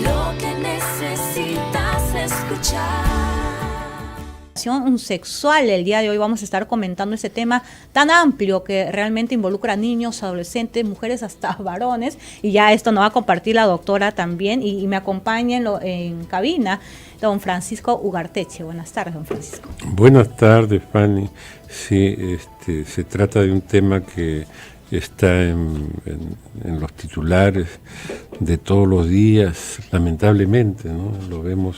lo que necesitas escuchar. Sexual. El día de hoy vamos a estar comentando ese tema tan amplio que realmente involucra a niños, adolescentes, mujeres, hasta varones, y ya esto nos va a compartir la doctora también, y me acompaña en cabina don Francisco Ugarteche. Buenas tardes, don Francisco. Buenas tardes, Fanny. Sí, se trata de un tema que está en los titulares de todos los días, lamentablemente, ¿no? Lo vemos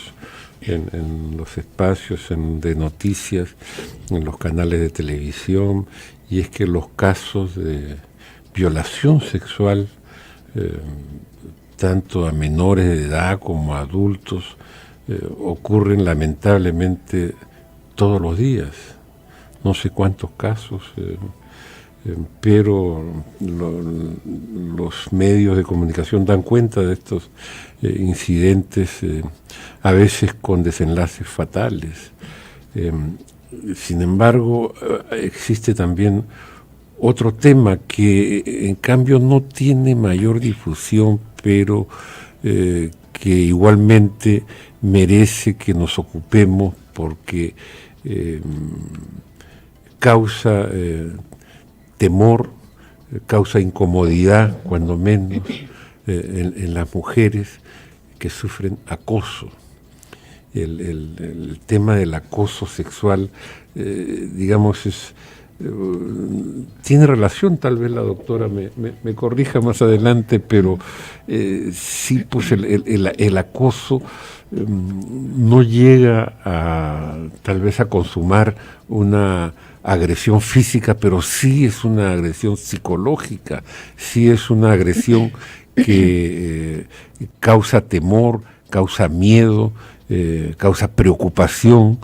en los espacios de noticias, en los canales de televisión, y es que los casos de violación sexual, tanto a menores de edad como a adultos, ocurren lamentablemente todos los días. No sé cuántos casos, pero los medios de comunicación dan cuenta de estos incidentes, a veces con desenlaces fatales. Sin embargo, existe también otro tema que en cambio no tiene mayor difusión, pero que igualmente merece que nos ocupemos porque causa temor, causa incomodidad, cuando menos, en las mujeres que sufren acoso. El tema del acoso sexual, digamos, tiene relación, tal vez la doctora me corrija más adelante, pero sí, pues el acoso no llega tal vez a consumar una agresión física, pero sí es una agresión psicológica, sí es una agresión que causa temor, causa miedo, causa preocupación,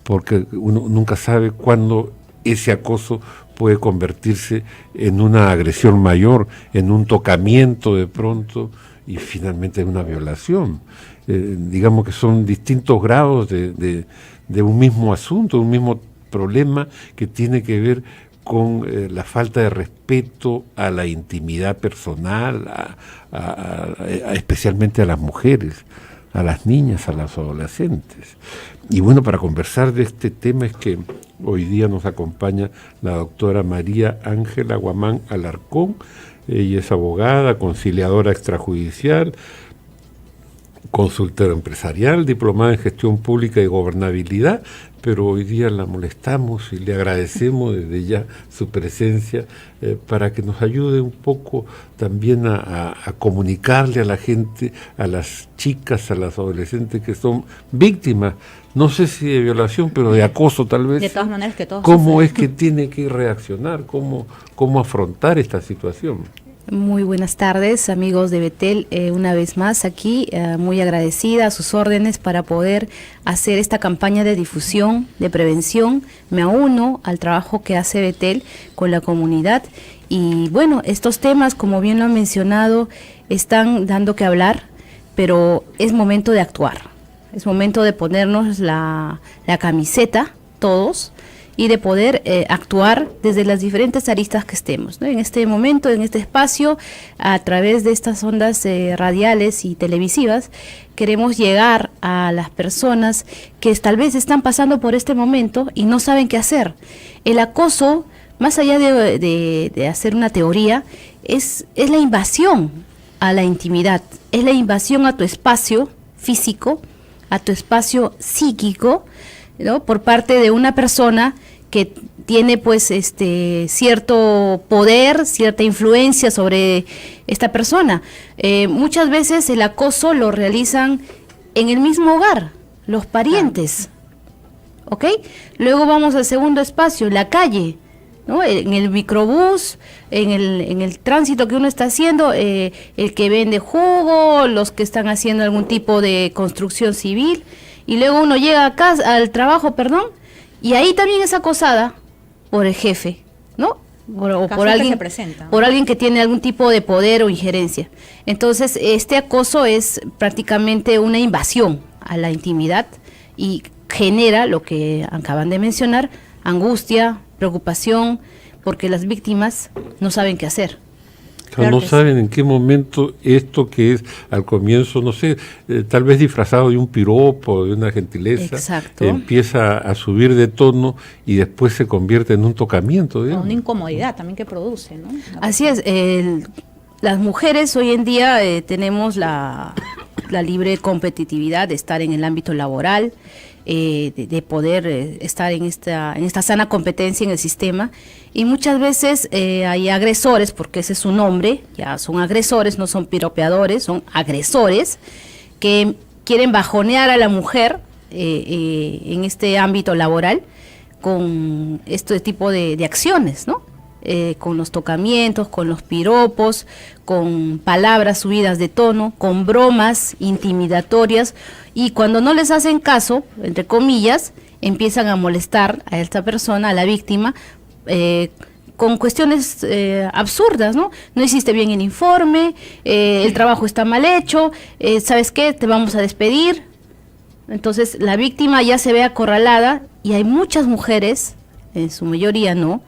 porque uno nunca sabe cuándo ese acoso puede convertirse en una agresión mayor, en un tocamiento de pronto y finalmente en una violación. Digamos que son distintos grados de un mismo asunto, un mismo problema que tiene que ver con la falta de respeto a la intimidad personal, especialmente a las mujeres, a las niñas, a las adolescentes. Y bueno, para conversar de este tema es que hoy día nos acompaña la doctora María Ángela Guamán Alarcón. Ella es abogada, conciliadora extrajudicial, consultora empresarial, diplomada en gestión pública y gobernabilidad, pero hoy día la molestamos y le agradecemos desde ya su presencia para que nos ayude un poco también a comunicarle a la gente, a las chicas, a las adolescentes que son víctimas, no sé si de violación, pero de acoso tal vez. De todas maneras que todos. ¿Cómo es que tiene que reaccionar? ¿Cómo afrontar esta situación? Muy buenas tardes, amigos de Betel, una vez más aquí, muy agradecida a sus órdenes para poder hacer esta campaña de difusión, de prevención. Me uno al trabajo que hace Betel con la comunidad y bueno, estos temas, como bien lo han mencionado, están dando que hablar, pero es momento de actuar, es momento de ponernos la camiseta, todos, y de poder actuar desde las diferentes aristas que estemos, ¿no? En este momento, en este espacio, a través de estas ondas radiales y televisivas, queremos llegar a las personas que tal vez están pasando por este momento y no saben qué hacer. El acoso, más allá de hacer una teoría, es la invasión a la intimidad, es la invasión a tu espacio físico, a tu espacio psíquico, ¿no? Por parte de una persona que tiene pues cierto poder, cierta influencia sobre esta persona. Muchas veces el acoso lo realizan en el mismo hogar, los parientes, ¿ok? Luego vamos al segundo espacio, la calle, ¿no? En el microbús, en el tránsito que uno está haciendo, el que vende jugo, los que están haciendo algún tipo de construcción civil, y luego uno llega a casa, al trabajo, y ahí también es acosada por el jefe, ¿no? O por alguien que tiene algún tipo de poder o injerencia. Entonces, este acoso es prácticamente una invasión a la intimidad y genera lo que acaban de mencionar, angustia, preocupación, porque las víctimas no saben qué hacer. Claro no que saben en qué momento esto que es al comienzo, no sé, tal vez disfrazado de un piropo, de una gentileza, Exacto. empieza a subir de tono y después se convierte en un tocamiento, digamos. Una incomodidad también que produce, ¿no? Así es, las mujeres hoy en día tenemos la libre competitividad de estar en el ámbito laboral, de poder estar en esta sana competencia en el sistema, y muchas veces hay agresores, porque ese es su nombre, ya son agresores, no son piropeadores, son agresores que quieren bajonear a la mujer en este ámbito laboral con este tipo de acciones, ¿no? Con los tocamientos, con los piropos, con palabras subidas de tono, con bromas intimidatorias, y cuando no les hacen caso, entre comillas, empiezan a molestar a esta persona, a la víctima, con cuestiones absurdas, ¿no? No hiciste bien el informe, el trabajo está mal hecho, ¿sabes qué? Te vamos a despedir. Entonces la víctima ya se ve acorralada, y hay muchas mujeres, en su mayoría no,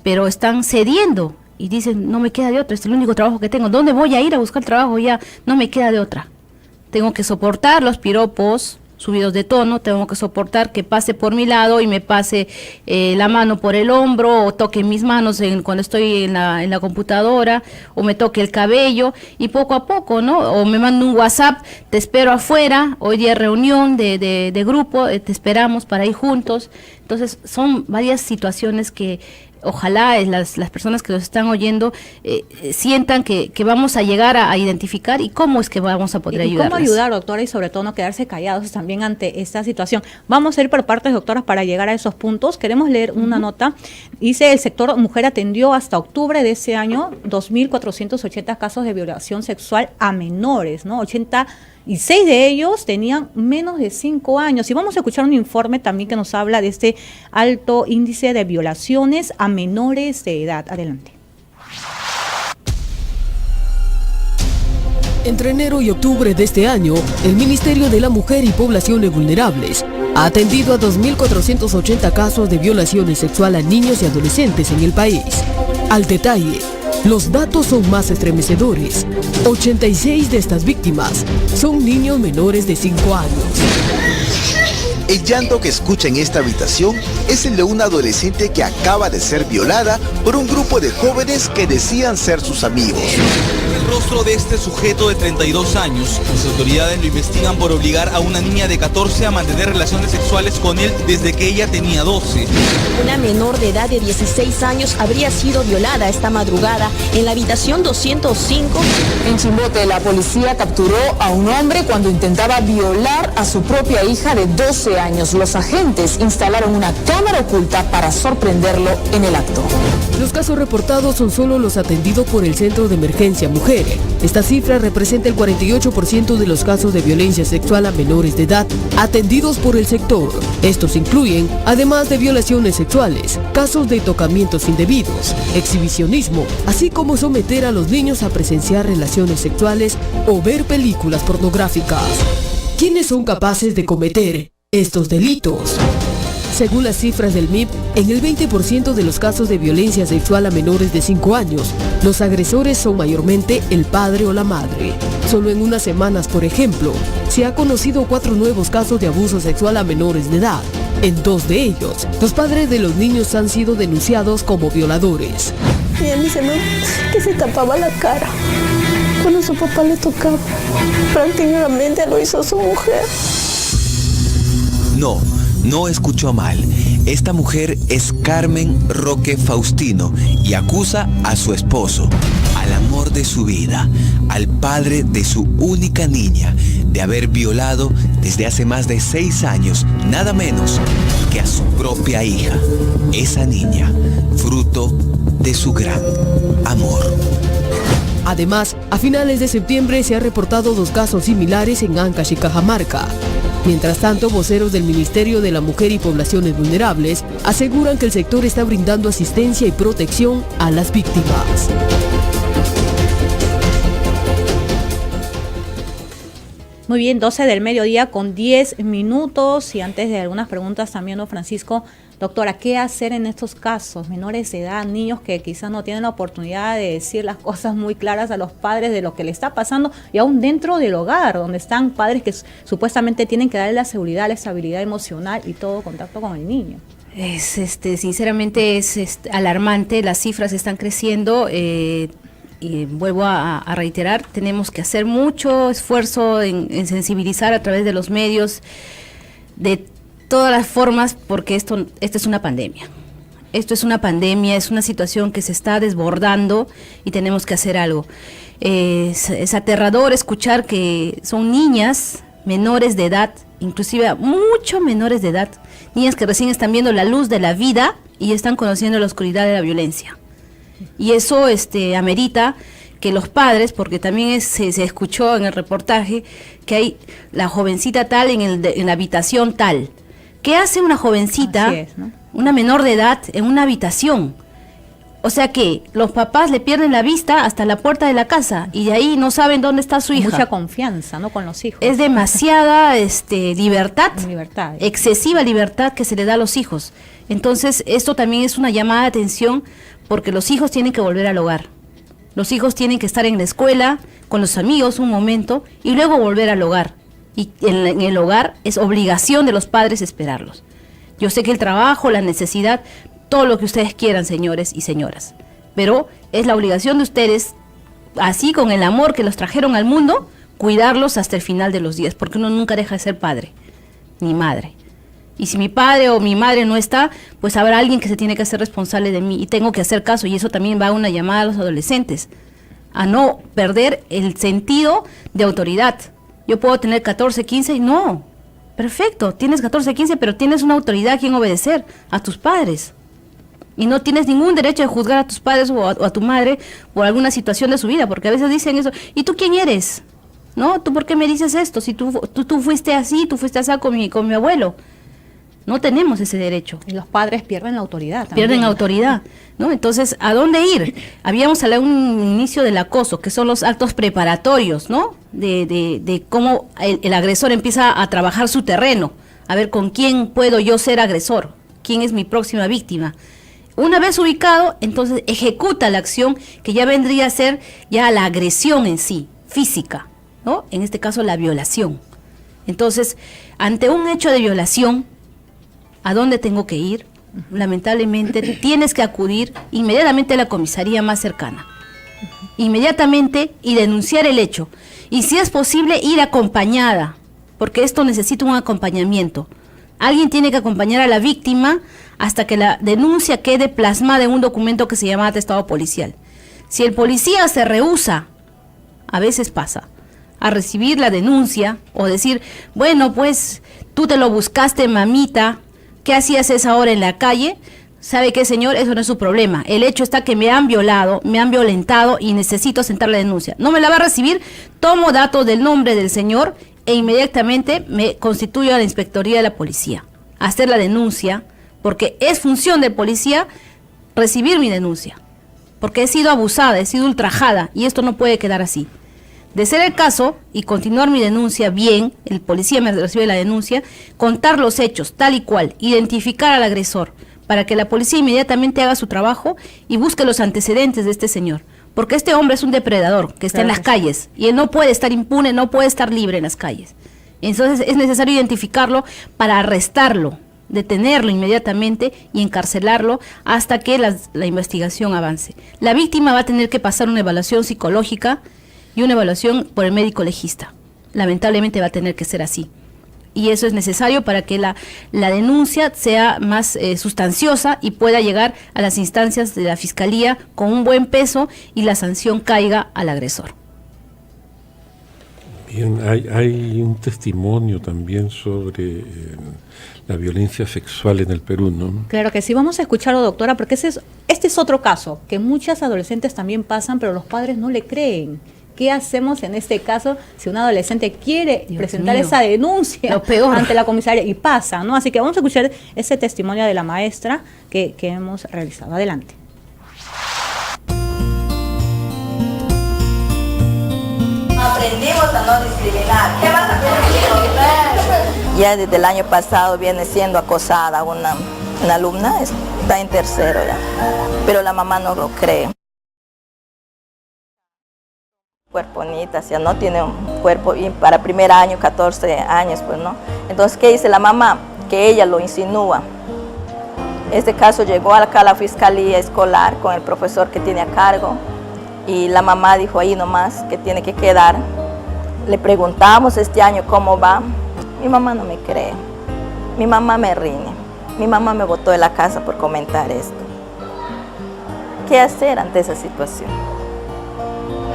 pero están cediendo y dicen, no me queda de otra, este es el único trabajo que tengo, ¿dónde voy a ir a buscar trabajo ya? No me queda de otra. Tengo que soportar los piropos subidos de tono, tengo que soportar que pase por mi lado y me pase la mano por el hombro, o toque mis manos cuando estoy en la computadora, o me toque el cabello, y poco a poco, ¿no? O me manda un WhatsApp, te espero afuera, hoy día reunión de grupo, te esperamos para ir juntos. Entonces son varias situaciones que ojalá las personas que nos están oyendo sientan que vamos a llegar a identificar, y cómo es que vamos a poder ayudar. ¿Cómo ayudar, doctora? Y sobre todo no quedarse callados también ante esta situación. Vamos a ir por partes, doctoras, para llegar a esos puntos. Queremos leer una nota. Dice, el sector mujer atendió hasta octubre de ese año 2.480 casos de violación sexual a menores, ¿no? 86 de ellos tenían menos de 5 años. Y vamos a escuchar un informe también que nos habla de este alto índice de violaciones a menores de edad. Adelante. Entre enero y octubre de este año, el Ministerio de la Mujer y Poblaciones Vulnerables ha atendido a 2.480 casos de violaciones sexuales a niños y adolescentes en el país. Al detalle, los datos son más estremecedores. 86 de estas víctimas son niños menores de 5 años. El llanto que escucha en esta habitación es el de una adolescente que acaba de ser violada por un grupo de jóvenes que decían ser sus amigos. El rostro de este sujeto de 32 años. Las autoridades lo investigan por obligar a una niña de 14 a mantener relaciones sexuales con él desde que ella tenía 12. Una menor de edad de 16 años habría sido violada esta madrugada en la habitación 205. En Chimbote, la policía capturó a un hombre cuando intentaba violar a su propia hija de 12 años. Los agentes instalaron una cámara oculta para sorprenderlo en el acto. Los casos reportados son solo los atendidos por el Centro de Emergencia Mujer. Esta cifra representa el 48% de los casos de violencia sexual a menores de edad atendidos por el sector. Estos incluyen, además de violaciones sexuales, casos de tocamientos indebidos, exhibicionismo, así como someter a los niños a presenciar relaciones sexuales o ver películas pornográficas. ¿Quiénes son capaces de cometer estos delitos? Según las cifras del MIP, en el 20% de los casos de violencia sexual a menores de 5 años, los agresores son mayormente el padre o la madre. Solo en unas semanas, por ejemplo, se ha conocido 4 nuevos casos de abuso sexual a menores de edad. En 2 de ellos, los padres de los niños han sido denunciados como violadores. Y a mí se me que se tapaba la cara cuando su papá le tocaba. Prácticamente lo hizo su mujer. No escuchó mal. Esta mujer es Carmen Roque Faustino y acusa a su esposo, al amor de su vida, al padre de su única niña, de haber violado desde hace más de 6 años, nada menos que a su propia hija, esa niña, fruto de su gran amor. Además, a finales de septiembre se han reportado 2 casos similares en Ancash y Cajamarca. Mientras tanto, voceros del Ministerio de la Mujer y Poblaciones Vulnerables aseguran que el sector está brindando asistencia y protección a las víctimas. Muy bien, 12 del mediodía con 10 minutos y antes de algunas preguntas también, don Francisco, doctora, ¿qué hacer en estos casos? Menores de edad, niños que quizás no tienen la oportunidad de decir las cosas muy claras a los padres de lo que le está pasando y aún dentro del hogar, donde están padres que supuestamente tienen que darle la seguridad, la estabilidad emocional y todo contacto con el niño. Sinceramente es alarmante, las cifras están creciendo. Y vuelvo a reiterar, tenemos que hacer mucho esfuerzo en sensibilizar a través de los medios, de todas las formas, porque esto es una pandemia. Esto es una pandemia, es una situación que se está desbordando y tenemos que hacer algo. Es aterrador escuchar que son niñas menores de edad, inclusive mucho menores de edad, niñas que recién están viendo la luz de la vida y están conociendo la oscuridad de la violencia. Y eso amerita que los padres, porque también se escuchó en el reportaje que hay la jovencita tal en la habitación tal. ¿Qué hace una jovencita, ¿no? Una menor de edad en una habitación? O sea que los papás le pierden la vista hasta la puerta de la casa y de ahí no saben dónde está su hija. Mucha confianza, ¿no? Con los hijos. Es demasiada libertad, excesiva libertad que se le da a los hijos. Entonces, esto también es una llamada de atención porque los hijos tienen que volver al hogar. Los hijos tienen que estar en la escuela, con los amigos un momento y luego volver al hogar. Y en el hogar es obligación de los padres esperarlos. Yo sé que el trabajo, la necesidad, todo lo que ustedes quieran, señores y señoras, pero es la obligación de ustedes, así con el amor que los trajeron al mundo, cuidarlos hasta el final de los días, porque uno nunca deja de ser padre, ni madre. Y si mi padre o mi madre no está, pues habrá alguien que se tiene que hacer responsable de mí y tengo que hacer caso, y eso también va a una llamada a los adolescentes, a no perder el sentido de autoridad. Yo puedo tener 14, 15 y no, perfecto, tienes 14, 15, pero tienes una autoridad a quien obedecer, a tus padres. Y no tienes ningún derecho de juzgar a tus padres o a tu madre por alguna situación de su vida, porque a veces dicen eso, ¿y tú quién eres? ¿No? ¿Tú por qué me dices esto? Si tú fuiste así, tú fuiste así con mi abuelo. No tenemos ese derecho. Y los padres pierden la autoridad también. Pierden autoridad, ¿no? Entonces, ¿a dónde ir? Habíamos hablado en un inicio del acoso, que son los actos preparatorios, ¿no? De cómo el agresor empieza a trabajar su terreno, a ver con quién puedo yo ser agresor, quién es mi próxima víctima. Una vez ubicado, entonces ejecuta la acción que ya vendría a ser ya la agresión en sí, física, ¿no? En este caso la violación. Entonces, ante un hecho de violación, ¿a dónde tengo que ir? Lamentablemente tienes que acudir inmediatamente a la comisaría más cercana. Inmediatamente y denunciar el hecho. Y si es posible, ir acompañada, porque esto necesita un acompañamiento. Alguien tiene que acompañar a la víctima hasta que la denuncia quede plasmada en un documento que se llama atestado policial. Si el policía se rehúsa, a veces pasa, a recibir la denuncia o decir, bueno, pues tú te lo buscaste, mamita, ¿qué hacías esa hora en la calle? ¿Sabe qué, señor? Eso no es su problema. El hecho está que me han violado, me han violentado y necesito sentar la denuncia. ¿No me la va a recibir? Tomo datos del nombre del señor e inmediatamente me constituyo a la inspectoría de la policía. Hacer la denuncia, porque es función del policía recibir mi denuncia. Porque he sido abusada, he sido ultrajada y esto no puede quedar así. De ser el caso y continuar mi denuncia bien, el policía me recibe la denuncia, contar los hechos tal y cual, identificar al agresor, para que la policía inmediatamente haga su trabajo y busque los antecedentes de este señor. Porque este hombre es un depredador que está en las calles y él no puede estar impune, no puede estar libre en las calles. Entonces es necesario identificarlo para arrestarlo, detenerlo inmediatamente y encarcelarlo hasta que la investigación avance. La víctima va a tener que pasar una evaluación psicológica y una evaluación por el médico legista. Lamentablemente va a tener que ser así. Y eso es necesario para que la denuncia sea más sustanciosa y pueda llegar a las instancias de la Fiscalía con un buen peso y la sanción caiga al agresor. Bien, hay un testimonio también sobre la violencia sexual en el Perú, ¿no? Claro que sí, vamos a escucharlo, doctora, porque este es otro caso, que muchas adolescentes también pasan, pero los padres no le creen. ¿Qué hacemos en este caso si un adolescente quiere presentar esa denuncia ante la comisaría y pasa, ¿no? Así que vamos a escuchar ese testimonio de la maestra que hemos realizado. Adelante. Aprendimos a no discriminar. ¿Qué vas a hacer? Ya desde el año pasado viene siendo acosada una alumna, está en tercero ya, pero la mamá no lo cree. Cuerpo bonita, o sea, no tiene un cuerpo, y para primer año, 14 años, pues no. Entonces, ¿qué dice la mamá? Que ella lo insinúa. Este caso llegó acá a la fiscalía escolar con el profesor que tiene a cargo, y la mamá dijo ahí nomás que tiene que quedar. Le preguntamos este año cómo va. Mi mamá no me cree, mi mamá me riñe, mi mamá me botó de la casa por comentar esto. ¿Qué hacer ante esa situación?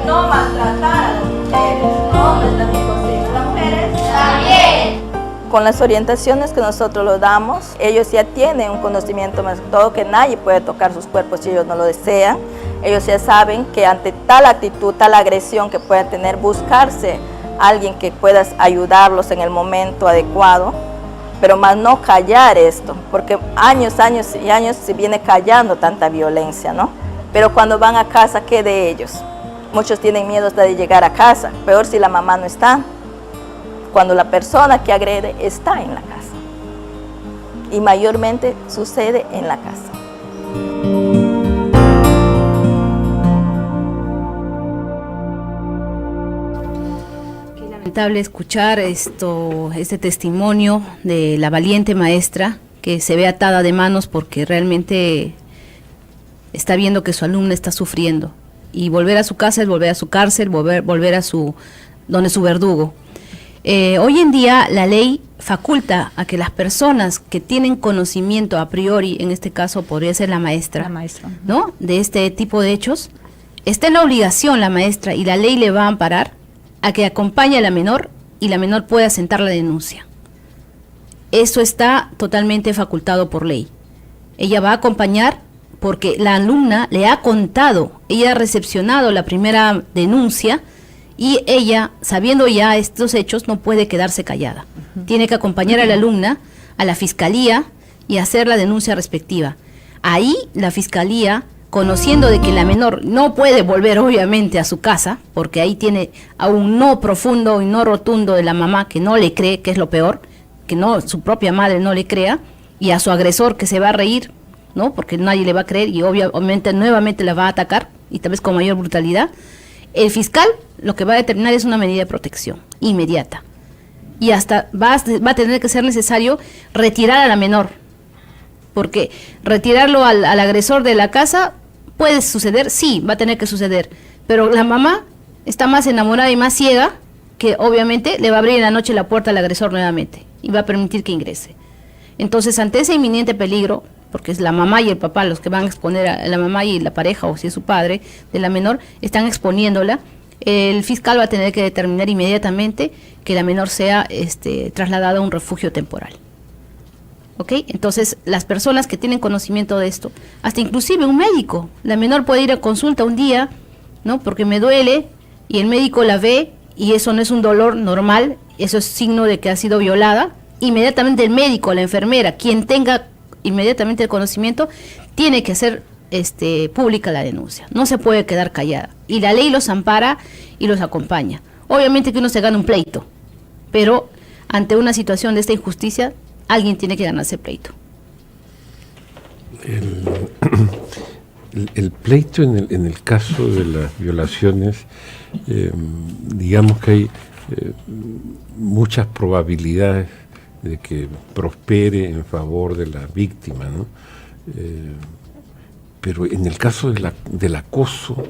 No maltratar a las mujeres, los hombres también consiguen, las mujeres también. Con las orientaciones que nosotros les damos, ellos ya tienen un conocimiento más que todo que nadie puede tocar sus cuerpos si ellos no lo desean. Ellos ya saben que ante tal actitud, tal agresión que puedan tener, buscarse alguien que pueda ayudarlos en el momento adecuado, pero más no callar esto, porque años y años se viene callando tanta violencia, ¿no? Pero cuando van a casa, ¿qué de ellos? Muchos tienen miedo hasta de llegar a casa, peor si la mamá no está, cuando la persona que agrede está en la casa. Y mayormente sucede en la casa. Lamentable escuchar este testimonio de la valiente maestra que se ve atada de manos porque realmente está viendo que su alumna está sufriendo, y volver a su casa es volver a su cárcel, volver a donde su verdugo. Hoy en día la ley faculta a que las personas que tienen conocimiento a priori, en este caso podría ser la maestra, ¿no?, de este tipo de hechos, está en la obligación la maestra, y la ley le va a amparar a que acompañe a la menor y la menor pueda sentar la denuncia. Eso está totalmente facultado por ley. Ella va a acompañar porque la alumna le ha contado, ella ha recepcionado la primera denuncia y ella, sabiendo ya estos hechos, no puede quedarse callada. Tiene que acompañar a la alumna a la fiscalía y hacer la denuncia respectiva. Ahí la fiscalía, conociendo de que la menor no puede volver obviamente a su casa, porque ahí tiene a un no profundo y no rotundo de la mamá que no le cree, que es lo peor, que no, su propia madre no le crea, y a su agresor que se va a reír, ¿no?, porque nadie le va a creer y obviamente nuevamente la va a atacar, y tal vez con mayor brutalidad. El fiscal lo que va a determinar es una medida de protección inmediata, y hasta va a tener que ser necesario retirar a la menor, porque retirarlo al agresor de la casa puede suceder, sí, va a tener que suceder, pero la mamá está más enamorada y más ciega que obviamente le va a abrir en la noche la puerta al agresor nuevamente y va a permitir que ingrese. Entonces, ante ese inminente peligro, porque es la mamá y el papá los que van a exponer a la mamá, y la pareja, o si es su padre de la menor, están exponiéndola, el fiscal va a tener que determinar inmediatamente que la menor sea trasladada a un refugio temporal. ¿Ok? Entonces, las personas que tienen conocimiento de esto, hasta inclusive un médico, la menor puede ir a consulta un día, ¿no?, porque me duele, y el médico la ve, y eso no es un dolor normal, eso es signo de que ha sido violada. Inmediatamente el médico, la enfermera, quien tenga inmediatamente el conocimiento, tiene que hacer pública la denuncia, no se puede quedar callada, y la ley los ampara y los acompaña. Obviamente que uno se gana un pleito, pero ante una situación de esta injusticia, alguien tiene que ganarse pleito. El pleito en el caso de las violaciones, digamos que hay muchas probabilidades de que prospere en favor de la víctima, ¿no? Pero en el caso del acoso,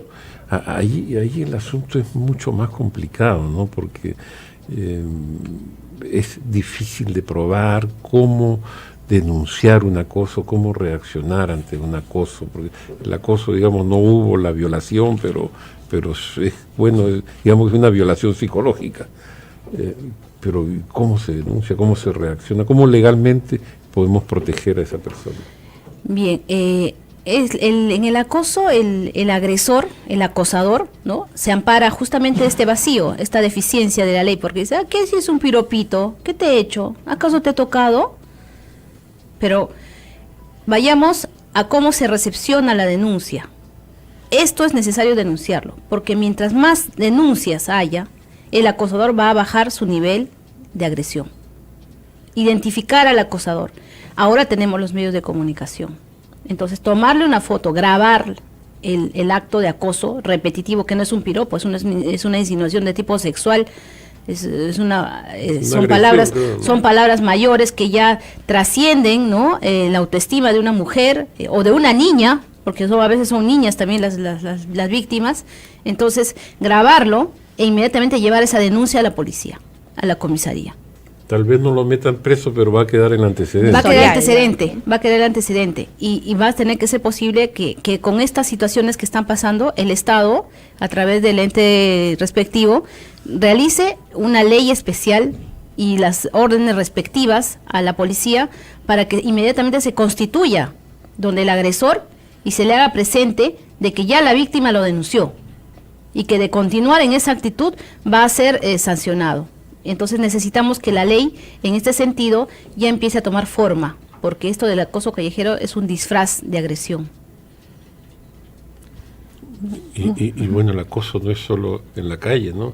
ahí el asunto es mucho más complicado, ¿no?, porque es difícil de probar cómo denunciar un acoso, cómo reaccionar ante un acoso, porque el acoso, digamos, no hubo la violación, pero es, bueno, digamos que es una violación psicológica. Pero ¿cómo se denuncia? ¿Cómo se reacciona? ¿Cómo legalmente podemos proteger a esa persona? Bien, en el acoso, el agresor, el acosador, ¿no?, se ampara justamente este vacío, esta deficiencia de la ley, porque dice, ¿qué si es un piropito? ¿Qué te he hecho? ¿Acaso te he tocado? Pero vayamos a cómo se recepciona la denuncia. Esto es necesario denunciarlo, porque mientras más denuncias haya, el acosador va a bajar su nivel de agresión. identificar al acosador. Ahora tenemos los medios de comunicación. Entonces, tomarle una foto, grabar el acto de acoso repetitivo, que no es un piropo, es una insinuación de tipo sexual, son palabras mayores que ya trascienden, ¿no? La autoestima de una mujer o de una niña, porque a veces son niñas también las víctimas. Entonces, grabarlo e inmediatamente llevar esa denuncia a la policía, a la comisaría. Tal vez no lo metan preso, pero va a quedar el antecedente. Va a quedar el antecedente. Y va a tener que ser posible que con estas situaciones que están pasando, el Estado, a través del ente respectivo, realice una ley especial y las órdenes respectivas a la policía para que inmediatamente se constituya donde el agresor y se le haga presente de que ya la víctima lo denunció y que de continuar en esa actitud va a ser sancionado. Entonces necesitamos que la ley, en este sentido, ya empiece a tomar forma, porque esto del acoso callejero es un disfraz de agresión. Y bueno, el acoso no es solo en la calle, ¿no?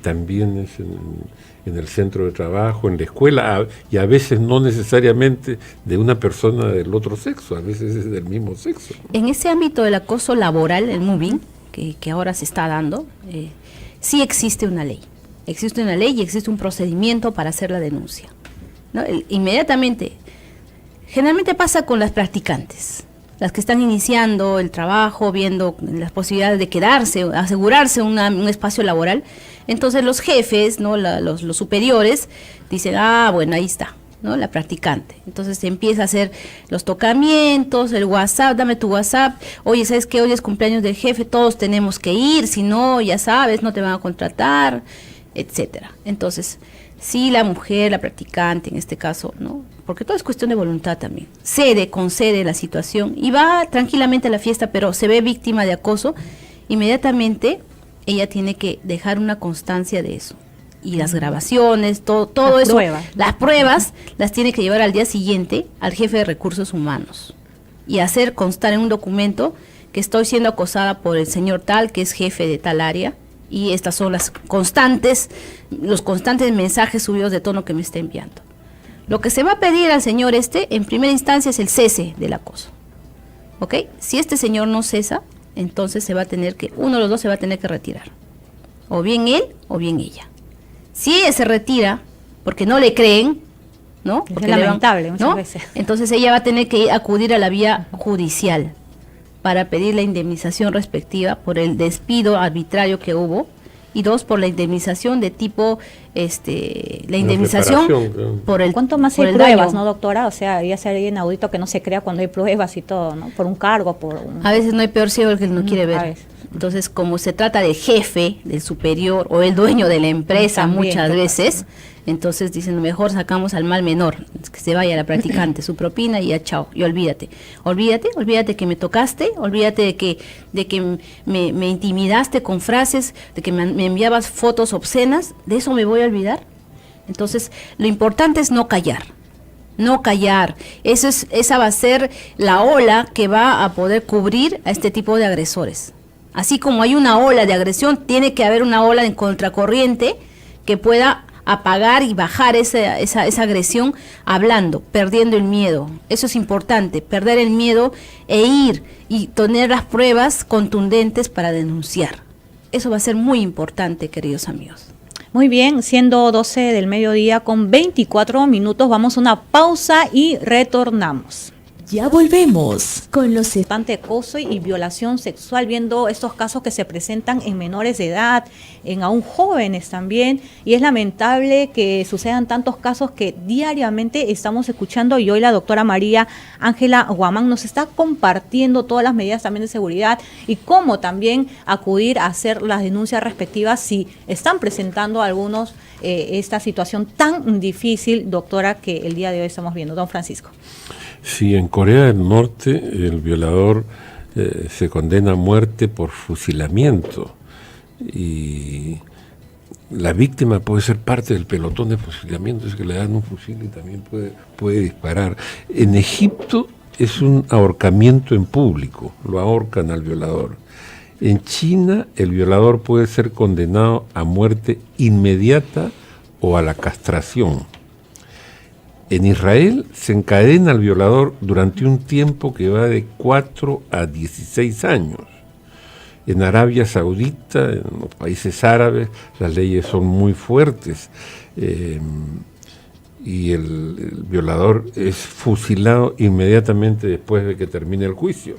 También es en el centro de trabajo, en la escuela, y a veces no necesariamente de una persona del otro sexo, a veces es del mismo sexo. En ese ámbito del acoso laboral, el moving, que ahora se está dando, sí existe una ley. Existe una ley y existe un procedimiento para hacer la denuncia, ¿no? Inmediatamente, generalmente pasa con las practicantes, las que están iniciando el trabajo, viendo las posibilidades de quedarse, asegurarse un espacio laboral. Entonces los jefes, ¿no? los superiores, dicen, bueno, ahí está, ¿no? La practicante. Entonces se empieza a hacer los tocamientos, el WhatsApp, dame tu WhatsApp, oye, ¿sabes qué? Hoy es cumpleaños del jefe, todos tenemos que ir, si no, ya sabes, no te van a contratar, etcétera. Entonces, si la mujer, la practicante en este caso, ¿no? Porque todo es cuestión de voluntad también, concede la situación y va tranquilamente a la fiesta, pero se ve víctima de acoso, inmediatamente ella tiene que dejar una constancia de eso. Y las grabaciones, todo eso, las pruebas las tiene que llevar al día siguiente al jefe de recursos humanos y hacer constar en un documento que estoy siendo acosada por el señor tal, que es jefe de tal área, y estas son los constantes mensajes subidos de tono que me está enviando. Lo que se va a pedir al señor en primera instancia es el cese del acoso, ¿ok? Si este señor no cesa, entonces se va a tener que, uno de los dos se va a tener que retirar, o bien él o bien ella. Si ella se retira porque no le creen, ¿no? Porque es lamentable muchas veces. Entonces ella va a tener que acudir a la vía judicial para pedir la indemnización respectiva por el despido arbitrario que hubo, y dos, por la indemnización de tipo, la indemnización por el ¿Cuánto más hay pruebas, no, doctora? O sea, ya sería inaudito que no se crea cuando hay pruebas y todo, ¿no? Por un cargo, A veces no hay peor ciego que el que no quiere ver. Entonces, como se trata del jefe, del superior o el dueño de la empresa también, muchas veces, entonces dicen, mejor sacamos al mal menor, que se vaya la practicante, su propina y ya chao, y olvídate que me tocaste, olvídate de que me intimidaste con frases, de que me enviabas fotos obscenas, de eso me voy a olvidar. Entonces, lo importante es no callar. Esa va a ser la ola que va a poder cubrir a este tipo de agresores. Así como hay una ola de agresión, tiene que haber una ola en contracorriente que pueda apagar y bajar esa agresión hablando, perdiendo el miedo. Eso es importante, perder el miedo e ir y tener las pruebas contundentes para denunciar. Eso va a ser muy importante, queridos amigos. Muy bien, siendo 12 del mediodía con 24 minutos, vamos a una pausa y retornamos. Ya volvemos con los acoso y violación sexual, viendo estos casos que se presentan en menores de edad, en aún jóvenes también, y es lamentable que sucedan tantos casos que diariamente estamos escuchando, y hoy la doctora María Ángela Guamán nos está compartiendo todas las medidas también de seguridad y cómo también acudir a hacer las denuncias respectivas si están presentando algunos esta situación tan difícil, doctora, que el día de hoy estamos viendo. Don Francisco. Sí, en Corea del Norte el violador se condena a muerte por fusilamiento, y la víctima puede ser parte del pelotón de fusilamiento, es que le dan un fusil y también puede disparar. En Egipto es un ahorcamiento en público, lo ahorcan al violador. En China el violador puede ser condenado a muerte inmediata o a la castración. En Israel se encadena al violador durante un tiempo que va de 4 a 16 años. En Arabia Saudita, en los países árabes, las leyes son muy fuertes y el violador es fusilado inmediatamente después de que termine el juicio.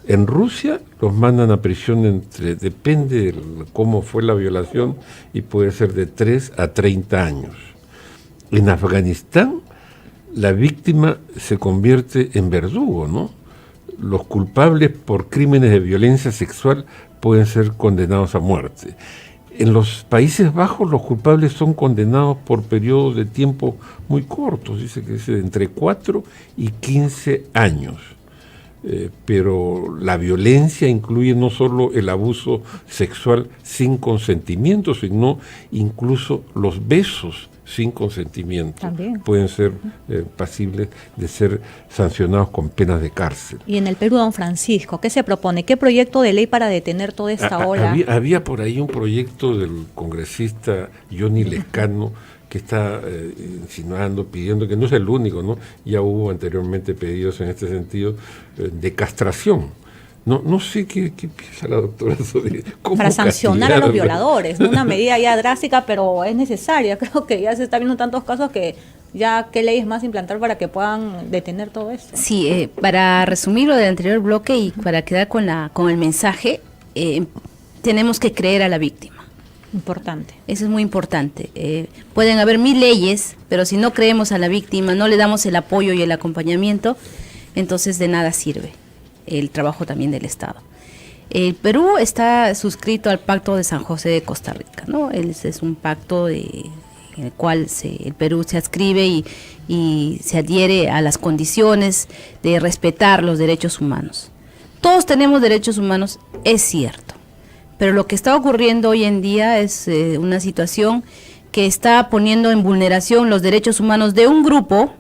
En Rusia los mandan a prisión depende de cómo fue la violación, y puede ser de 3 a 30 años. En Afganistán la víctima se convierte en verdugo, ¿no? Los culpables por crímenes de violencia sexual pueden ser condenados a muerte. En los Países Bajos los culpables son condenados por periodos de tiempo muy cortos, dice que es de entre 4 y 15 años. Pero la violencia incluye no solo el abuso sexual sin consentimiento, sino incluso los besos sin consentimiento. También pueden ser pasibles de ser sancionados con penas de cárcel. Y en el Perú, don Francisco, ¿qué se propone? ¿Qué proyecto de ley para detener toda esta ola? Había por ahí un proyecto del congresista Johnny Lescano que está insinuando, pidiendo, que no es el único, ¿no? Ya hubo anteriormente pedidos en este sentido de castración. No sé qué piensa la doctora sobre cómo para sancionar a los castigar, violadores, ¿no? Una medida ya drástica, pero es necesaria. Creo que ya se está viendo tantos casos que ya qué leyes más implantar para que puedan detener todo esto. Sí, para resumir lo del anterior bloque y para quedar con el mensaje, tenemos que creer a la víctima. Importante. Eso es muy importante. Pueden haber 1000 leyes, pero si no creemos a la víctima, no le damos el apoyo y el acompañamiento, entonces de nada sirve el trabajo también del Estado. El Perú está suscrito al Pacto de San José de Costa Rica, ¿no? Es un pacto en el cual el Perú se adscribe y se adhiere a las condiciones de respetar los derechos humanos. Todos tenemos derechos humanos, es cierto, pero lo que está ocurriendo hoy en día es una situación que está poniendo en vulneración los derechos humanos de un grupo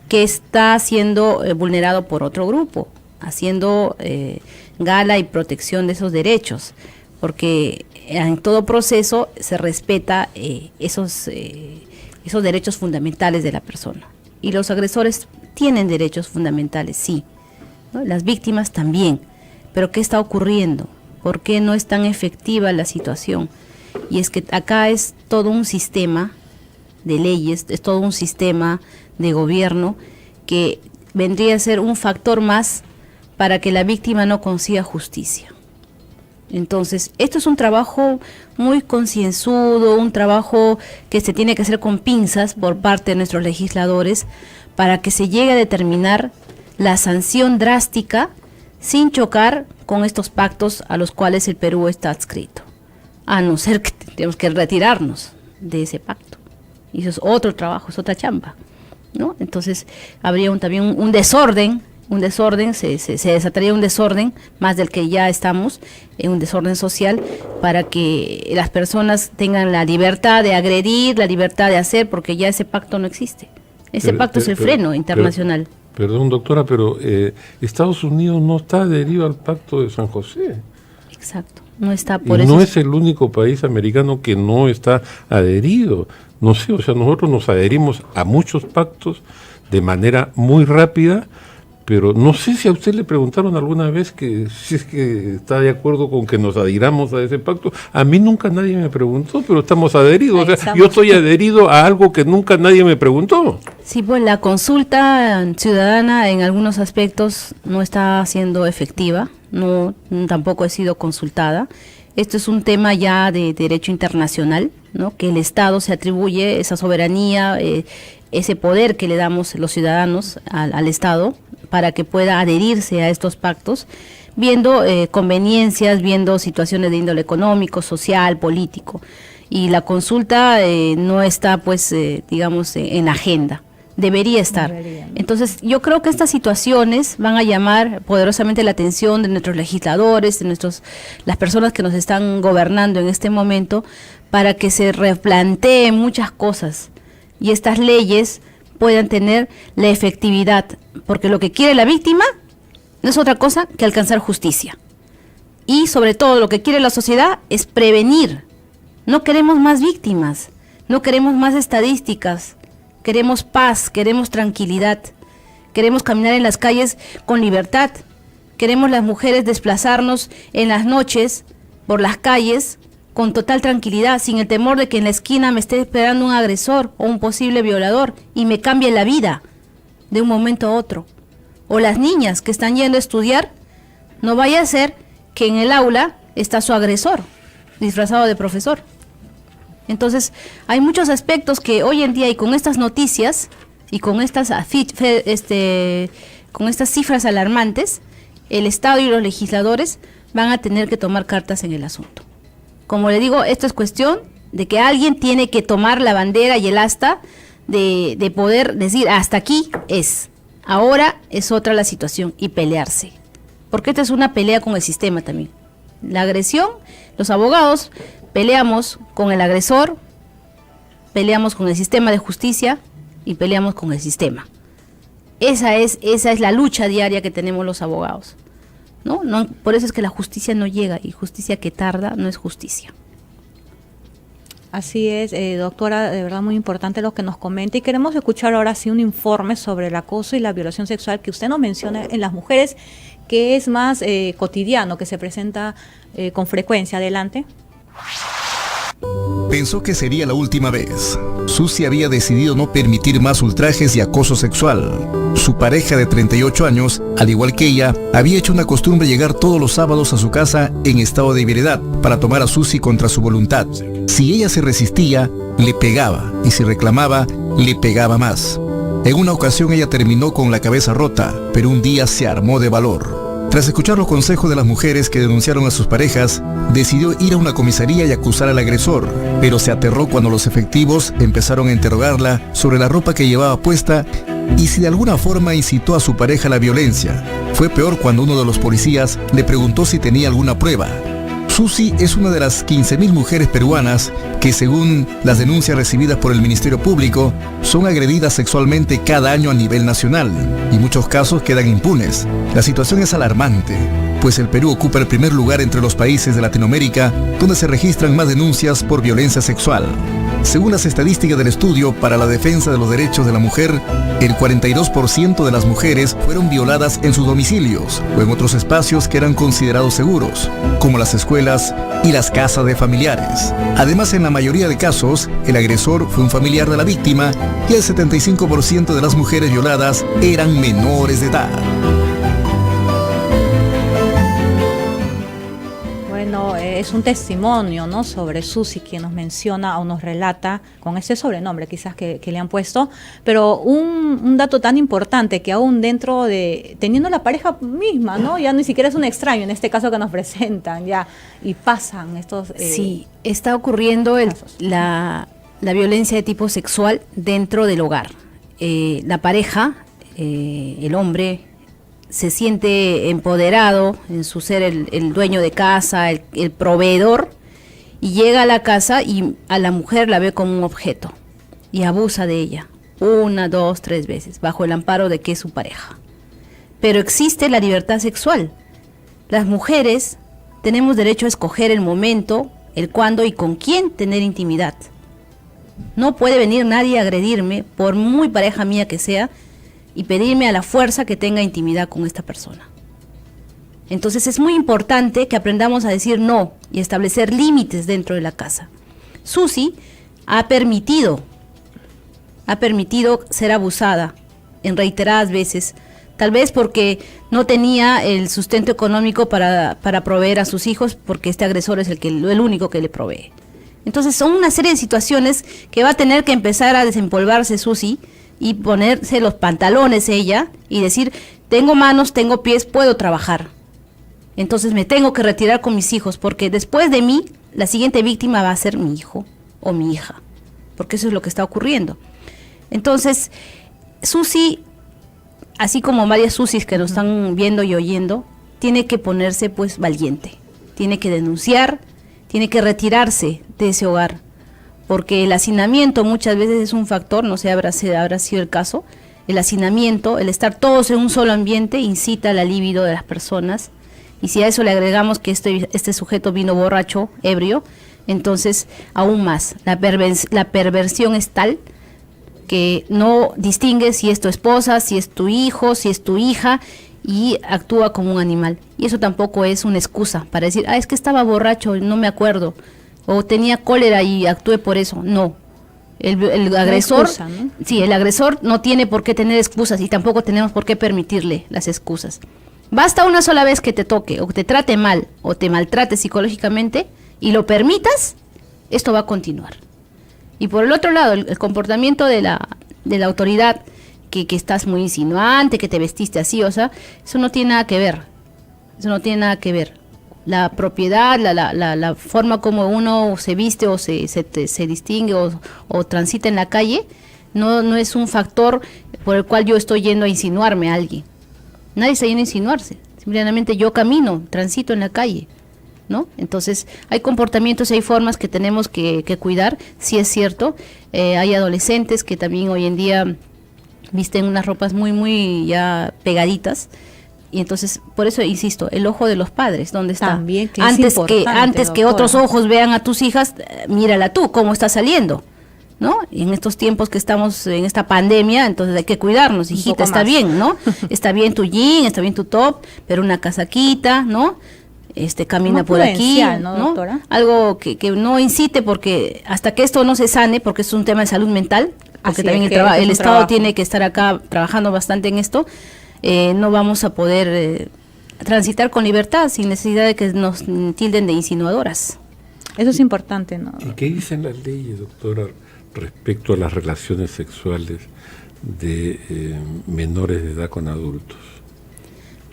que está siendo vulnerado por otro grupo, haciendo gala y protección de esos derechos, porque en todo proceso se respeta esos derechos fundamentales de la persona. Y los agresores tienen derechos fundamentales, sí, ¿no? Las víctimas también. Pero ¿qué está ocurriendo? ¿Por qué no es tan efectiva la situación? Y es que acá es todo un sistema de leyes, es todo un sistema de gobierno que vendría a ser un factor más para que la víctima no consiga justicia. Entonces, esto es un trabajo muy concienzudo, un trabajo que se tiene que hacer con pinzas por parte de nuestros legisladores para que se llegue a determinar la sanción drástica sin chocar con estos pactos a los cuales el Perú está adscrito, a no ser que tenemos que retirarnos de ese pacto. Y eso es otro trabajo, es otra chamba, ¿no? Entonces, habría también un desorden, se desataría un desorden más del que ya estamos, un desorden social, para que las personas tengan la libertad de agredir, la libertad de hacer, porque ya ese pacto no existe. Ese pacto es el freno internacional. Perdón, doctora, pero Estados Unidos no está adherido al Pacto de San José. Exacto, no está por y eso. No es el único país americano que no está adherido. No sé, o sea, nosotros nos adherimos a muchos pactos de manera muy rápida, pero no sé si a usted le preguntaron alguna vez que si es que está de acuerdo con que nos adhiramos a ese pacto. A mí nunca nadie me preguntó, pero estamos adheridos. O sea, yo estoy adherido a algo que nunca nadie me preguntó. Sí, pues la consulta ciudadana en algunos aspectos no está siendo efectiva, no tampoco ha sido consultada. Esto es un tema ya de derecho internacional, ¿no? Que el Estado se atribuye esa soberanía, ese poder que le damos los ciudadanos al Estado para que pueda adherirse a estos pactos, viendo conveniencias, viendo situaciones de índole económico, social, político. Y la consulta no está, pues, digamos, en la agenda. Debería estar. Entonces, yo creo que estas situaciones van a llamar poderosamente la atención de nuestros legisladores, de las personas que nos están gobernando en este momento, para que se replanteen muchas cosas y estas leyes puedan tener la efectividad, porque lo que quiere la víctima no es otra cosa que alcanzar justicia. Y sobre todo lo que quiere la sociedad es prevenir. No queremos más víctimas, no queremos más estadísticas. queremos paz, queremos tranquilidad, queremos caminar en las calles con libertad, queremos las mujeres desplazarnos en las noches por las calles con total tranquilidad, sin el temor de que en la esquina me esté esperando un agresor o un posible violador y me cambie la vida de un momento a otro. O las niñas que están yendo a estudiar, no vaya a ser que en el aula está su agresor, disfrazado de profesor. Entonces, hay muchos aspectos que hoy en día, y con estas noticias, y con estas cifras alarmantes, el Estado y los legisladores van a tener que tomar cartas en el asunto. Como le digo, esto es cuestión de que alguien tiene que tomar la bandera y el asta de poder decir, hasta aquí es, ahora es otra la situación, y pelearse. Porque esta es una pelea con el sistema también. La agresión, los abogados peleamos con el agresor, peleamos con el sistema de justicia y peleamos con el sistema. Esa es la lucha diaria que tenemos los abogados. ¿No? Por eso es que la justicia no llega, y justicia que tarda no es justicia. Así es, doctora, de verdad muy importante lo que nos comenta, y queremos escuchar ahora sí un informe sobre el acoso y la violación sexual que usted nos menciona en las mujeres, que es más cotidiano, que se presenta con frecuencia. Adelante. Pensó que sería la última vez. Susi había decidido no permitir más ultrajes y acoso sexual. Su pareja de 38 años, al igual que ella, había hecho una costumbre llegar todos los sábados a su casa en estado de ebriedad para tomar a Susi contra su voluntad. Si ella se resistía, le pegaba, y si reclamaba, le pegaba más. En una ocasión ella terminó con la cabeza rota, pero un día se armó de valor. Tras escuchar los consejos de las mujeres que denunciaron a sus parejas, decidió ir a una comisaría y acusar al agresor, pero se aterró cuando los efectivos empezaron a interrogarla sobre la ropa que llevaba puesta y si de alguna forma incitó a su pareja a la violencia. Fue peor cuando uno de los policías le preguntó si tenía alguna prueba. Susi es una de las 15.000 mujeres peruanas que, según las denuncias recibidas por el Ministerio Público, son agredidas sexualmente cada año a nivel nacional, y muchos casos quedan impunes. La situación es alarmante, pues el Perú ocupa el primer lugar entre los países de Latinoamérica donde se registran más denuncias por violencia sexual. Según las estadísticas del Estudio para la Defensa de los Derechos de la Mujer, el 42% de las mujeres fueron violadas en sus domicilios o en otros espacios que eran considerados seguros, como las escuelas y las casas de familiares. Además, en la mayoría de casos, el agresor fue un familiar de la víctima y el 75% de las mujeres violadas eran menores de edad. Bueno, es un testimonio, ¿no?, sobre Susi, quien nos menciona o nos relata con ese sobrenombre quizás que le han puesto, pero un dato tan importante que aún dentro de, teniendo la pareja misma, ¿no?, ya ni siquiera es un extraño en este caso que nos presentan, ya, y pasan estos... sí, está ocurriendo la violencia de tipo sexual dentro del hogar. La pareja, el hombre, se siente empoderado en su ser el dueño de casa, el proveedor, y llega a la casa y a la mujer la ve como un objeto y abusa de ella 1, 2, 3 veces bajo el amparo de que es su pareja. Pero existe la libertad sexual. Las mujeres tenemos derecho a escoger el momento, el cuándo y con quién tener intimidad. No puede venir nadie a agredirme, por muy pareja mía que sea, y pedirme a la fuerza que tenga intimidad con esta persona. Entonces es muy importante que aprendamos a decir no y establecer límites dentro de la casa. Susi ha permitido ser abusada en reiteradas veces, tal vez porque no tenía el sustento económico para proveer a sus hijos, porque este agresor es el único que le provee. Entonces son una serie de situaciones que va a tener que empezar a desempolvarse Susi y ponerse los pantalones ella y decir, tengo manos, tengo pies, puedo trabajar. Entonces me tengo que retirar con mis hijos, porque después de mí, la siguiente víctima va a ser mi hijo o mi hija, porque eso es lo que está ocurriendo. Entonces, Susi, así como varias Susis que nos están viendo y oyendo, tiene que ponerse pues valiente, tiene que denunciar, tiene que retirarse de ese hogar, porque el hacinamiento muchas veces es un factor, no sé, habrá sido el caso. El hacinamiento, el estar todos en un solo ambiente, incita la libido de las personas, y si a eso le agregamos que este sujeto vino borracho, ebrio, entonces aún más, la perversión es tal que no distingue si es tu esposa, si es tu hijo, si es tu hija, y actúa como un animal. Y eso tampoco es una excusa para decir, es que estaba borracho, no me acuerdo, o tenía cólera y actué por eso. No. El agresor, excusa, ¿no? Sí, el agresor no tiene por qué tener excusas y tampoco tenemos por qué permitirle las excusas. Basta una sola vez que te toque o que te trate mal o te maltrate psicológicamente y lo permitas, esto va a continuar. Y por el otro lado, el comportamiento de la autoridad, que estás muy insinuante, que te vestiste así, o sea, eso no tiene nada que ver. Eso no tiene nada que ver. La propiedad, la forma como uno se viste o se distingue o transita en la calle, no es un factor por el cual yo estoy yendo a insinuarme a alguien. Nadie está yendo a insinuarse. Simplemente yo camino, transito en la calle, ¿no? Entonces, hay comportamientos, hay formas que tenemos que cuidar, sí es cierto. Hay adolescentes que también hoy en día visten unas ropas muy ya pegaditas. Y entonces, por eso insisto, el ojo de los padres, ¿dónde está? También, que antes es que otros ojos vean a tus hijas, mírala tú, cómo está saliendo, ¿no? Y en estos tiempos que estamos en esta pandemia, entonces hay que cuidarnos, hijita, está bien, ¿no? Está bien tu jean, está bien tu top, pero una casaquita, ¿no? Camina Más por aquí, ¿no, doctora? Algo que no incite, porque hasta que esto no se sane, porque es un tema de salud mental, porque Así también es, el Estado trabajo. tiene que estar acá trabajando bastante en esto. No vamos a poder transitar con libertad sin necesidad de que nos tilden de insinuadoras. Eso es importante, ¿no? ¿Y qué dicen las leyes, doctora, respecto a las relaciones sexuales de menores de edad con adultos?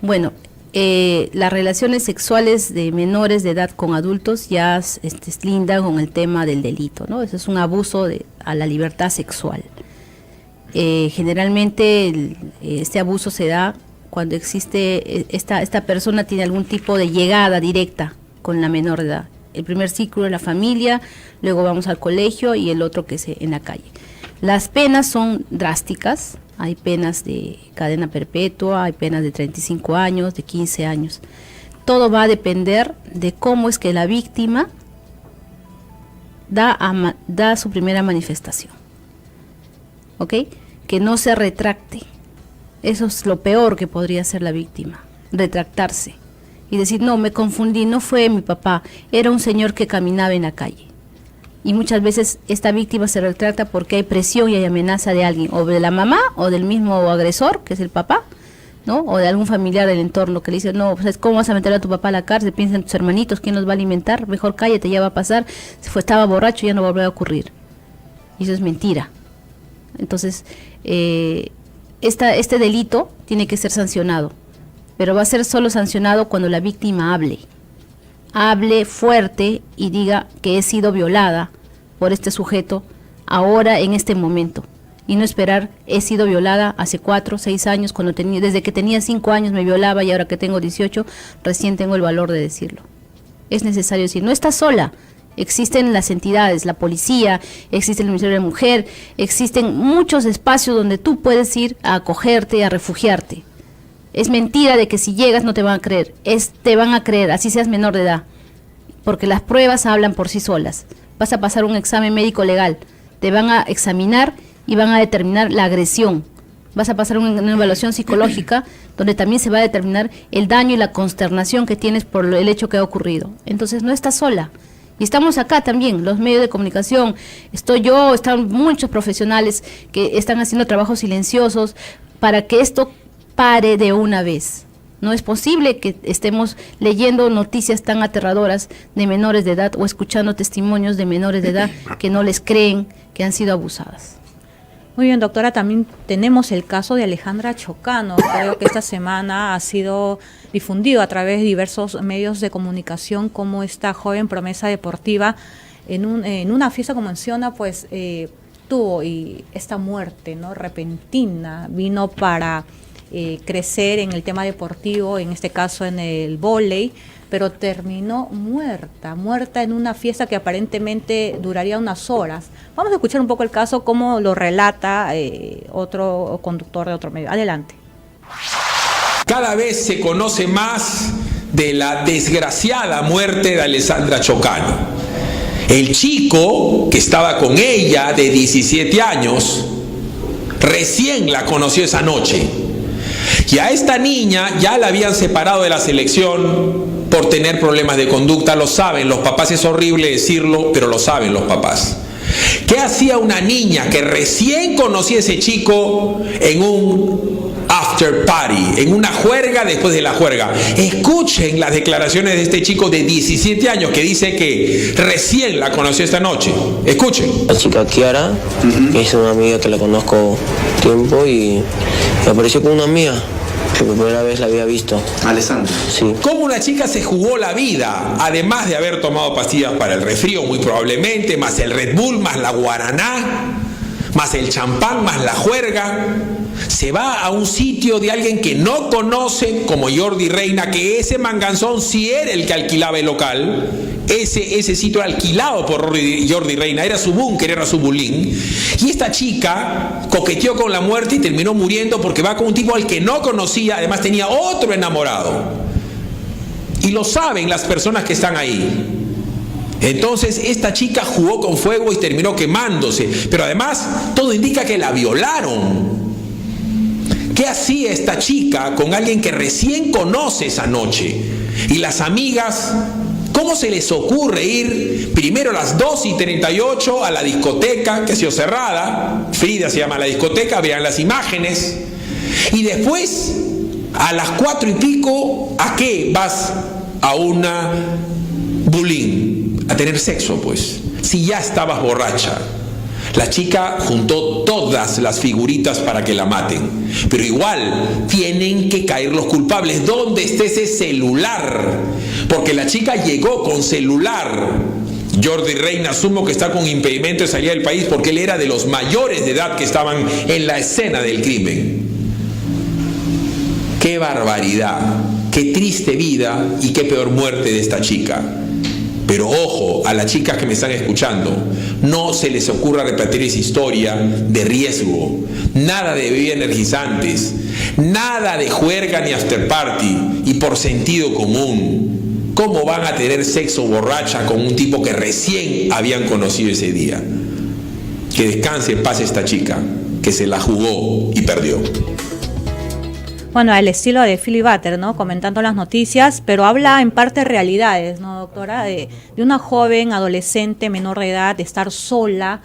Bueno, las relaciones sexuales de menores de edad con adultos ya lindan con el tema del delito, ¿no? Eso es un abuso a la libertad sexual. Generalmente este abuso se da cuando existe, esta persona tiene algún tipo de llegada directa con la menor de edad. El primer ciclo es la familia, luego vamos al colegio y el otro que es en la calle. Las penas son drásticas, hay penas de cadena perpetua, hay penas de 35 años, de 15 años. Todo va a depender de cómo es que la víctima da su primera manifestación. ¿Ok? Que no se retracte. Eso es lo peor que podría hacer la víctima, retractarse y decir, no, me confundí, no fue mi papá, era un señor que caminaba en la calle. Y muchas veces esta víctima se retracta porque hay presión y hay amenaza de alguien, o de la mamá, o del mismo agresor, que es el papá, ¿no? O de algún familiar del entorno que le dice, no, pues, ¿cómo vas a meter a tu papá a la cárcel? Piensa en tus hermanitos, ¿quién los va a alimentar? Mejor cállate, ya va a pasar, estaba borracho, ya no volverá a ocurrir. Y eso es mentira. Entonces, este delito tiene que ser sancionado, pero va a ser solo sancionado cuando la víctima hable fuerte y diga que he sido violada por este sujeto ahora en este momento, y no esperar, he sido violada hace 4, 6 años, desde que tenía 5 años me violaba y ahora que tengo 18 recién tengo el valor de decirlo. Es necesario decir, no estás sola. Existen las entidades, la policía, existe el Ministerio de la Mujer, existen muchos espacios donde tú puedes ir a acogerte, a refugiarte. Es mentira de que si llegas no te van a creer, te van a creer, así seas menor de edad, porque las pruebas hablan por sí solas. Vas a pasar un examen médico legal, te van a examinar y van a determinar la agresión. Vas a pasar una evaluación psicológica donde también se va a determinar el daño y la consternación que tienes por el hecho que ha ocurrido. Entonces no estás sola. Y estamos acá también, los medios de comunicación, estoy yo, están muchos profesionales que están haciendo trabajos silenciosos para que esto pare de una vez. No es posible que estemos leyendo noticias tan aterradoras de menores de edad o escuchando testimonios de menores de edad que no les creen que han sido abusadas. Muy bien, doctora, también tenemos el caso de Alejandra Chocano. Creo que esta semana ha sido difundido a través de diversos medios de comunicación como esta joven promesa deportiva en una fiesta, como menciona, pues tuvo esta muerte, ¿no?, repentina. Vino para crecer en el tema deportivo, en este caso en el vóley, pero terminó muerta en una fiesta que aparentemente duraría unas horas. Vamos a escuchar un poco el caso, cómo lo relata otro conductor de otro medio. Adelante. Cada vez se conoce más de la desgraciada muerte de Alessandra Chocano. El chico que estaba con ella, de 17 años, Recién la conoció esa noche. Y a esta niña ya la habían separado de la selección por tener problemas de conducta. Lo saben los papás, es horrible decirlo, pero lo saben los papás. ¿Qué hacía una niña que recién conocía a ese chico en un after party, en una juerga después de la juerga? Escuchen las declaraciones de este chico de 17 años que dice que recién la conoció esta noche. Escuchen. La chica Kiara es una amiga que la conozco tiempo y me apareció con una amiga. Por primera vez la había visto. Alessandra. Sí. ¿Cómo una chica se jugó la vida? Además de haber tomado pastillas para el resfrío, muy probablemente, más el Red Bull, más la guaraná, más el champán, más la juerga. Se va a un sitio de alguien que no conoce, como Jordi Reina, que ese manganzón sí era el que alquilaba el local. Ese sitio era alquilado por Jordi Reina, era su búnker, era su bulín. Y esta chica coqueteó con la muerte y terminó muriendo porque va con un tipo al que no conocía, además tenía otro enamorado. Y lo saben las personas que están ahí. Entonces esta chica jugó con fuego y terminó quemándose. Pero además todo indica que la violaron. ¿Qué hacía esta chica con alguien que recién conoce esa noche? Y las amigas, ¿cómo se les ocurre ir primero a las 2:38 a la discoteca, que ha sido cerrada? Frida se llama la discoteca, vean las imágenes. Y después, a las 4 y pico, ¿a qué vas? A una bulín, a tener sexo, pues. Si ya estabas borracha. La chica juntó todas las figuritas para que la maten. Pero igual tienen que caer los culpables. ¿Dónde está ese celular? Porque la chica llegó con celular. Jordi Reina asumo que está con impedimento de salir del país porque él era de los mayores de edad que estaban en la escena del crimen. ¡Qué barbaridad! ¡Qué triste vida y qué peor muerte de esta chica! Pero ojo, a las chicas que me están escuchando, no se les ocurra repetir esa historia de riesgo. Nada de bebidas energizantes, nada de juerga ni after party. Y por sentido común, ¿cómo van a tener sexo borracha con un tipo que recién habían conocido ese día? Que descanse en paz esta chica, que se la jugó y perdió. Bueno, al estilo de Philly Butter, ¿no? Comentando las noticias, pero habla en parte realidades, ¿no, doctora? De una joven adolescente menor de edad, de estar sola,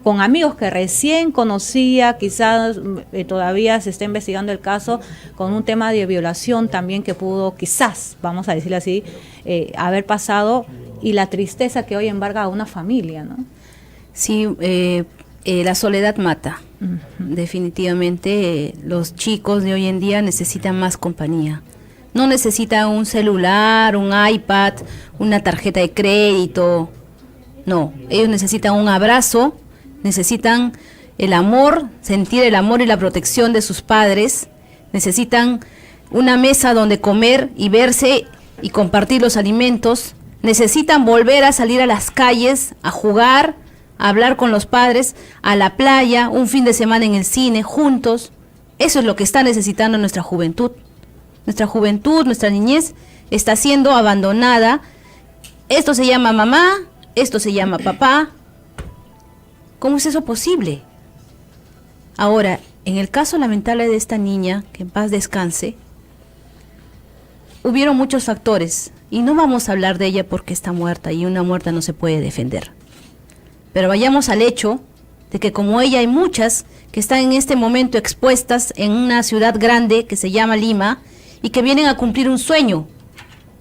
con amigos que recién conocía, quizás todavía se está investigando el caso, con un tema de violación también que pudo, quizás, vamos a decirlo así, haber pasado, y la tristeza que hoy embarga a una familia, ¿no? Sí, la soledad mata. Definitivamente los chicos de hoy en día necesitan más compañía. No necesitan un celular, un iPad, una tarjeta de crédito. No, ellos necesitan un abrazo, necesitan el amor, sentir el amor y la protección de sus padres. Necesitan una mesa donde comer y verse y compartir los alimentos. Necesitan volver a salir a las calles, a jugar, a hablar con los padres, a la playa, un fin de semana en el cine, juntos. Eso es lo que está necesitando nuestra juventud. Nuestra juventud, nuestra niñez está siendo abandonada. Esto se llama mamá, esto se llama papá. ¿Cómo es eso posible? Ahora, en el caso lamentable de esta niña, que en paz descanse, hubieron muchos factores, y no vamos a hablar de ella porque está muerta, y una muerta no se puede defender. Pero vayamos al hecho de que como ella hay muchas que están en este momento expuestas en una ciudad grande que se llama Lima y que vienen a cumplir un sueño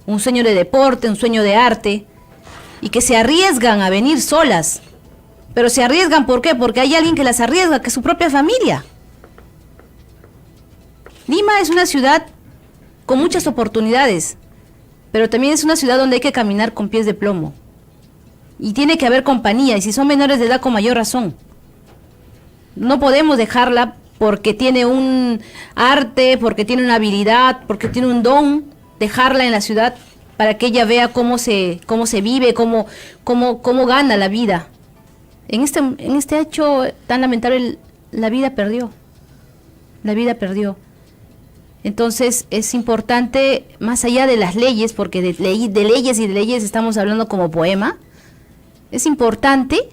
de deporte, un sueño de arte, y que se arriesgan a venir solas. Pero se arriesgan, ¿por qué? Porque hay alguien que las arriesga, que es su propia familia. Lima es una ciudad con muchas oportunidades, pero también es una ciudad donde hay que caminar con pies de plomo. Y tiene que haber compañía, y si son menores de edad, con mayor razón. No podemos dejarla porque tiene un arte, porque tiene una habilidad, porque tiene un don, dejarla en la ciudad para que ella vea cómo se vive, cómo gana la vida. En este hecho tan lamentable, la vida perdió. La vida perdió. Entonces es importante, más allá de las leyes, porque de leyes y de leyes estamos hablando como poema, es importante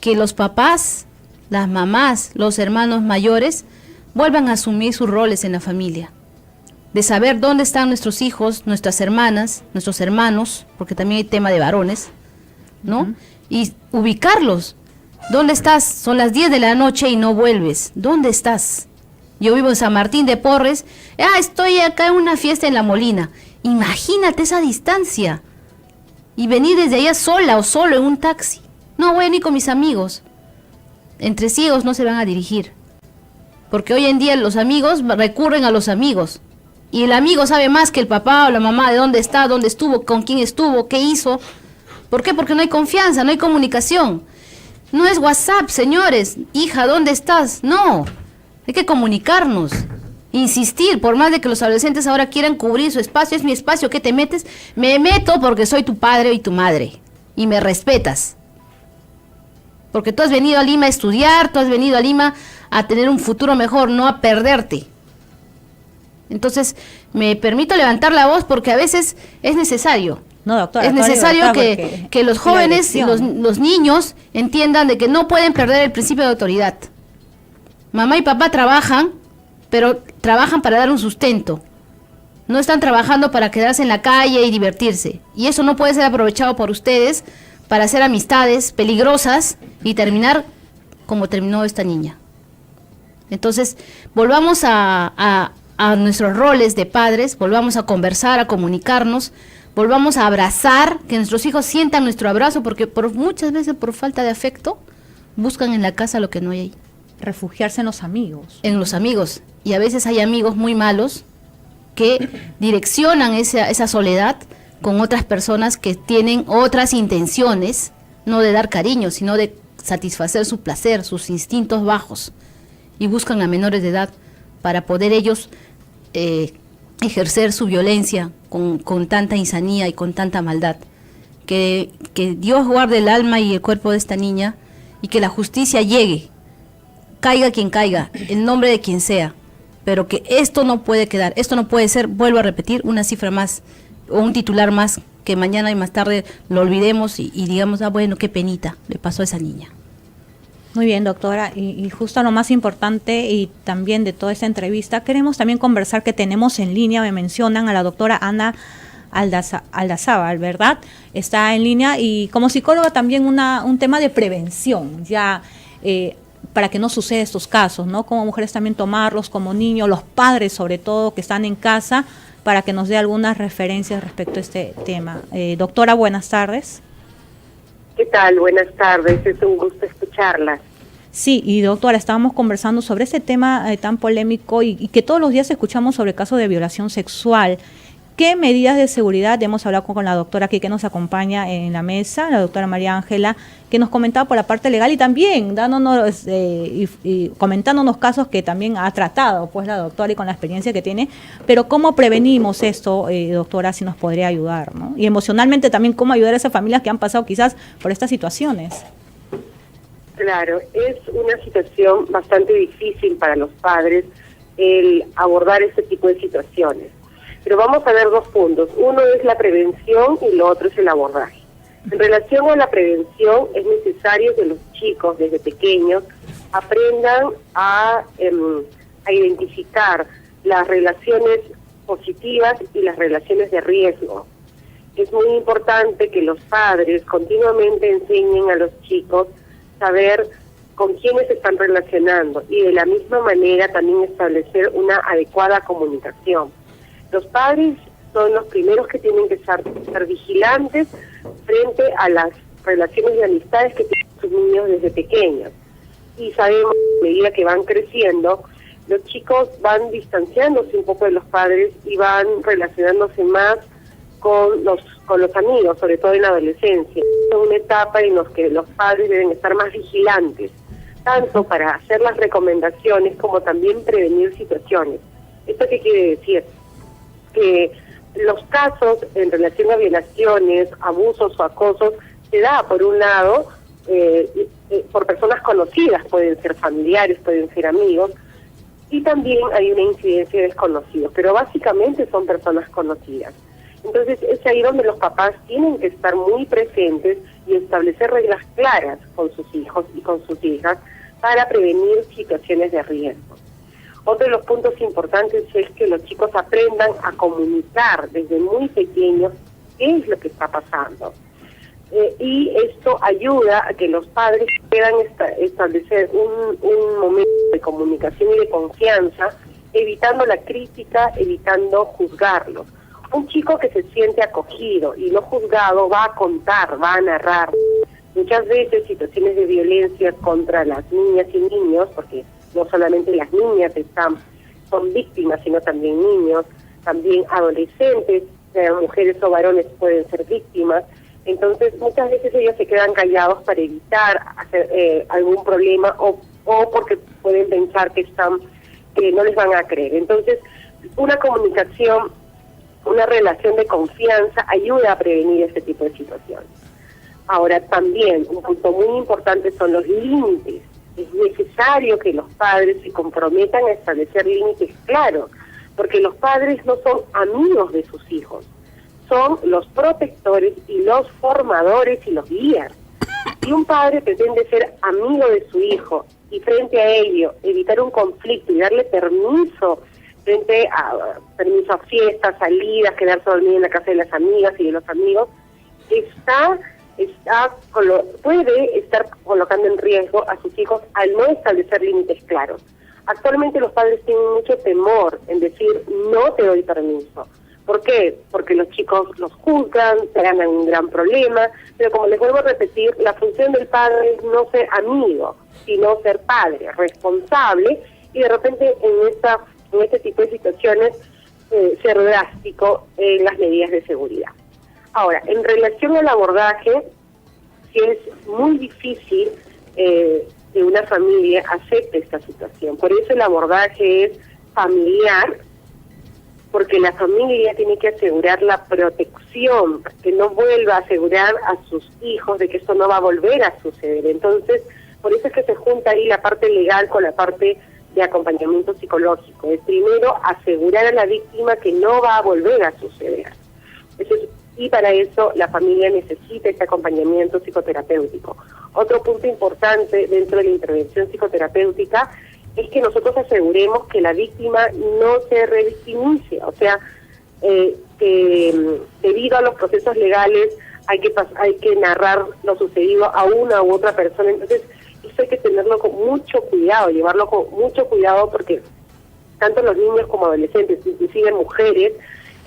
que los papás las mamás, los hermanos mayores, vuelvan a asumir sus roles en la familia. De saber dónde están nuestros hijos, nuestras hermanas, nuestros hermanos, porque también hay tema de varones, ¿no? Y ubicarlos. ¿Dónde estás? Son las 10 de la noche y no vuelves. ¿Dónde estás? Yo vivo en San Martín de Porres. Estoy acá en una fiesta en La Molina. Imagínate esa distancia. Y venir desde allá sola o solo en un taxi. No, voy a ir con mis amigos. Entre ciegos no se van a dirigir. Porque hoy en día los amigos recurren a los amigos. Y el amigo sabe más que el papá o la mamá de dónde está, dónde estuvo, con quién estuvo, qué hizo. ¿Por qué? Porque no hay confianza, no hay comunicación. No es WhatsApp, señores. Hija, ¿dónde estás? No. Hay que comunicarnos. Insistir, por más de que los adolescentes ahora quieran cubrir su espacio. Es mi espacio, ¿qué te metes? Me meto porque soy tu padre y tu madre. Y me respetas. Porque tú has venido a Lima a estudiar, tú has venido a Lima a tener un futuro mejor, no a perderte. Entonces, me permito levantar la voz porque a veces es necesario. No, doctora, es necesario que los jóvenes y los niños entiendan de que no pueden perder el principio de autoridad. Mamá y papá trabajan, pero trabajan para dar un sustento. No están trabajando para quedarse en la calle y divertirse. Y eso no puede ser aprovechado por ustedes para hacer amistades peligrosas y terminar como terminó esta niña. Entonces, volvamos a nuestros roles de padres, volvamos a conversar, a comunicarnos, volvamos a abrazar, que nuestros hijos sientan nuestro abrazo, porque muchas veces por falta de afecto buscan en la casa lo que no hay ahí. Refugiarse en los amigos. En los amigos. Y a veces hay amigos muy malos que direccionan esa soledad con otras personas que tienen otras intenciones, no de dar cariño, sino de satisfacer su placer, sus instintos bajos, y buscan a menores de edad para poder ellos ejercer su violencia con tanta insanía y con tanta maldad. Que Dios guarde el alma y el cuerpo de esta niña y que la justicia llegue, caiga quien caiga, en nombre de quien sea, pero que esto no puede quedar, esto no puede ser, vuelvo a repetir, una cifra más o un titular más que mañana y más tarde lo olvidemos y digamos, bueno, qué penita le pasó a esa niña. Muy bien, doctora, y justo lo más importante y también de toda esta entrevista, queremos también conversar que tenemos en línea, me mencionan a la doctora Ana Aldazábal, ¿verdad? Está en línea y como psicóloga también un tema de prevención, ya para que no suceda estos casos, ¿no? Como mujeres también tomarlos, como niños, los padres sobre todo que están en casa, para que nos dé algunas referencias respecto a este tema. Doctora, buenas tardes. ¿Qué tal? Buenas tardes, es un gusto escucharlas. Sí, y doctora, estábamos conversando sobre este tema tan polémico y que todos los días escuchamos sobre casos de violación sexual. ¿Qué medidas de seguridad? Hemos hablado con la doctora aquí que nos acompaña en la mesa, la doctora María Ángela, que nos comentaba por la parte legal y también dándonos y comentándonos casos que también ha tratado pues la doctora y con la experiencia que tiene. Pero ¿cómo prevenimos esto, doctora, si nos podría ayudar, ¿no? Y emocionalmente también, ¿cómo ayudar a esas familias que han pasado quizás por estas situaciones? Claro, es una situación bastante difícil para los padres el abordar este tipo de situaciones. Pero vamos a ver dos puntos. Uno es la prevención y lo otro es el abordaje. En relación a la prevención, es necesario que los chicos desde pequeños aprendan a identificar las relaciones positivas y las relaciones de riesgo. Es muy importante que los padres continuamente enseñen a los chicos saber con quiénes se están relacionando y de la misma manera también establecer una adecuada comunicación. Los padres son los primeros que tienen que estar vigilantes frente a las relaciones de amistades que tienen sus niños desde pequeños. Y sabemos que a medida que van creciendo, los chicos van distanciándose un poco de los padres y van relacionándose más con los amigos, sobre todo en la adolescencia. Es una etapa en la que los padres deben estar más vigilantes, tanto para hacer las recomendaciones como también prevenir situaciones. ¿Esto qué quiere decir? Que los casos en relación a violaciones, abusos o acosos se da, por un lado, por personas conocidas, pueden ser familiares, pueden ser amigos, y también hay una incidencia de desconocidos, pero básicamente son personas conocidas. Entonces es ahí donde los papás tienen que estar muy presentes y establecer reglas claras con sus hijos y con sus hijas para prevenir situaciones de riesgo. Otro de los puntos importantes es que los chicos aprendan a comunicar desde muy pequeños qué es lo que está pasando. Y esto ayuda a que los padres puedan establecer un momento de comunicación y de confianza, evitando la crítica, evitando juzgarlos. Un chico que se siente acogido y no juzgado va a contar, va a narrar. Muchas veces situaciones de violencia contra las niñas y niños, porque no solamente las niñas son víctimas, sino también niños, también adolescentes, sean mujeres o varones, pueden ser víctimas. Entonces muchas veces ellos se quedan callados para evitar hacer algún problema o porque pueden pensar que no les van a creer. Entonces una comunicación, una relación de confianza ayuda a prevenir este tipo de situaciones. Ahora también un punto muy importante son los límites. Es necesario que los padres se comprometan a establecer límites claros, porque los padres no son amigos de sus hijos, son los protectores y los formadores y los guías. Si un padre pretende ser amigo de su hijo y frente a ello evitar un conflicto y darle permiso a fiestas, salidas, quedarse dormido en la casa de las amigas y de los amigos, puede estar colocando en riesgo a sus hijos al no establecer límites claros. Actualmente los padres tienen mucho temor en decir no te doy permiso. ¿Por qué? Porque los chicos los juzgan, se ganan un gran problema, pero como les vuelvo a repetir, la función del padre es no ser amigo, sino ser padre, responsable, y de repente en este tipo de situaciones ser drástico en las medidas de seguridad. Ahora, en relación al abordaje, sí es muy difícil que una familia acepte esta situación. Por eso el abordaje es familiar, porque la familia tiene que asegurar la protección, que no vuelva a asegurar a sus hijos de que esto no va a volver a suceder. Entonces, por eso es que se junta ahí la parte legal con la parte de acompañamiento psicológico. Es primero asegurar a la víctima que no va a volver a suceder. Y para eso la familia necesita este acompañamiento psicoterapéutico. Otro punto importante dentro de la intervención psicoterapéutica es que nosotros aseguremos que la víctima no se revictimice, o sea, que debido a los procesos legales hay que narrar lo sucedido a una u otra persona. Entonces eso hay que tenerlo con mucho cuidado, llevarlo con mucho cuidado, porque tanto los niños como adolescentes, inclusive mujeres,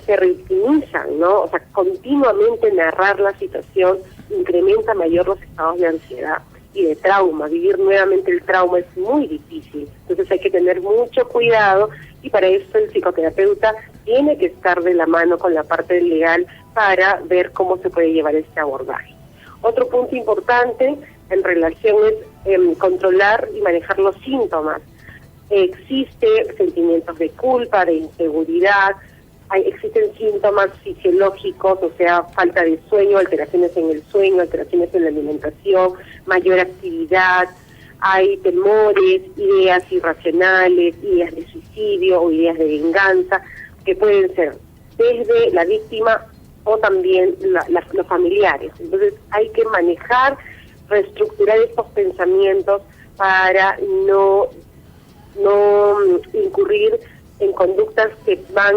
se revictimizan, ¿no? O sea, continuamente narrar la situación incrementa mayor los estados de ansiedad y de trauma. Vivir nuevamente el trauma es muy difícil. Entonces hay que tener mucho cuidado, y para eso el psicoterapeuta tiene que estar de la mano con la parte legal para ver cómo se puede llevar este abordaje. Otro punto importante en relación es controlar y manejar los síntomas. Existen sentimientos de culpa, de inseguridad, existen síntomas fisiológicos, o sea, falta de sueño, alteraciones en el sueño, alteraciones en la alimentación, mayor actividad, hay temores, ideas irracionales, ideas de suicidio o ideas de venganza, que pueden ser desde la víctima o también los familiares. Entonces hay que manejar, reestructurar estos pensamientos para no incurrir en conductas que van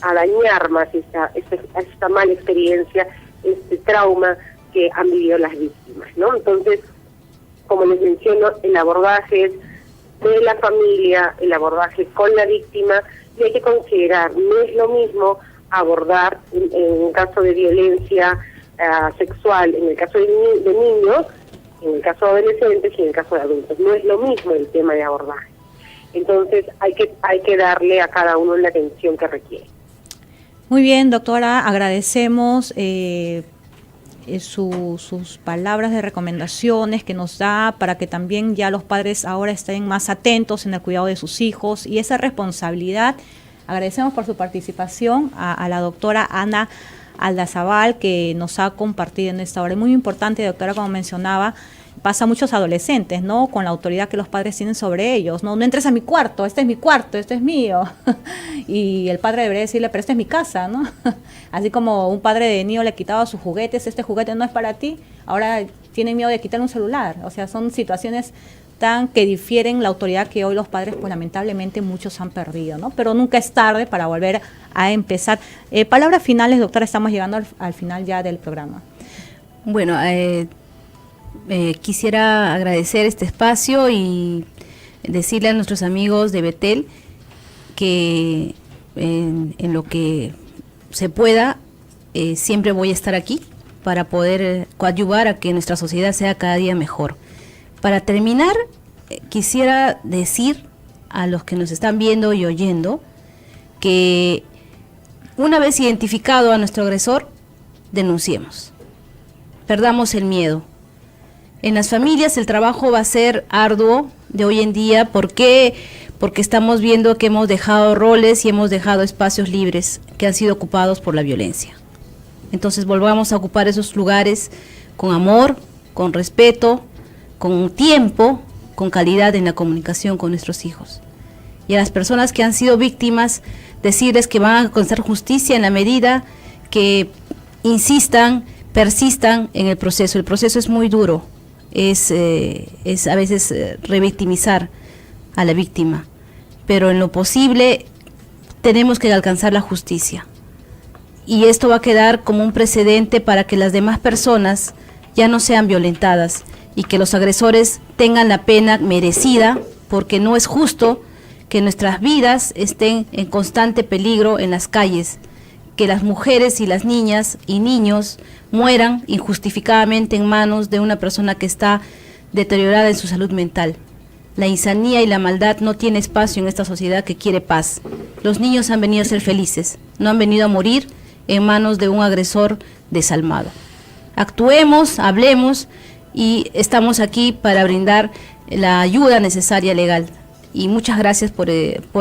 a dañar más esta mala experiencia, este trauma que han vivido las víctimas, ¿no? Entonces, como les menciono, el abordaje es de la familia, el abordaje con la víctima, y hay que considerar, no es lo mismo abordar en un caso de violencia sexual, en el caso de niños, en el caso de adolescentes y en el caso de adultos. No es lo mismo el tema de abordaje. Entonces hay que darle a cada uno la atención que requiere. Muy bien, doctora, agradecemos sus palabras de recomendaciones que nos da para que también ya los padres ahora estén más atentos en el cuidado de sus hijos y esa responsabilidad. Agradecemos por su participación a la doctora Ana Aldazabal, que nos ha compartido en esta hora. Es muy importante, doctora, como mencionaba, pasa a muchos adolescentes, ¿no? Con la autoridad que los padres tienen sobre ellos, ¿no? No entres a mi cuarto, este es mi cuarto, este es mío. Y el padre debería decirle, pero esta es mi casa, ¿no? Así como un padre de niño le quitaba sus juguetes, este juguete no es para ti, ahora tiene miedo de quitarle un celular. O sea, son situaciones que difieren la autoridad que hoy los padres, pues lamentablemente muchos han perdido, ¿no? Pero nunca es tarde para volver a empezar. Palabras finales, doctora, estamos llegando al final ya del programa. Bueno, quisiera agradecer este espacio y decirle a nuestros amigos de Betel que en lo que se pueda, siempre voy a estar aquí para poder coadyuvar a que nuestra sociedad sea cada día mejor. Para terminar, quisiera decir a los que nos están viendo y oyendo que una vez identificado a nuestro agresor, denunciemos. Perdamos el miedo. En las familias el trabajo va a ser arduo de hoy en día. ¿Por qué? Porque estamos viendo que hemos dejado roles y hemos dejado espacios libres que han sido ocupados por la violencia. Entonces volvamos a ocupar esos lugares con amor, con respeto, con tiempo, con calidad en la comunicación con nuestros hijos. Y a las personas que han sido víctimas, decirles que van a alcanzar justicia en la medida que insistan, persistan en el proceso. El proceso es muy duro, es a veces revictimizar a la víctima, pero en lo posible tenemos que alcanzar la justicia. Y esto va a quedar como un precedente para que las demás personas ya no sean violentadas y que los agresores tengan la pena merecida, porque no es justo que nuestras vidas estén en constante peligro en las calles, que las mujeres y las niñas y niños mueran injustificadamente en manos de una persona que está deteriorada en su salud mental. La insanía y la maldad no tiene espacio en esta sociedad que quiere paz. Los niños han venido a ser felices, no han venido a morir en manos de un agresor desalmado. Actuemos, hablemos y estamos aquí para brindar la ayuda necesaria legal. Y muchas gracias por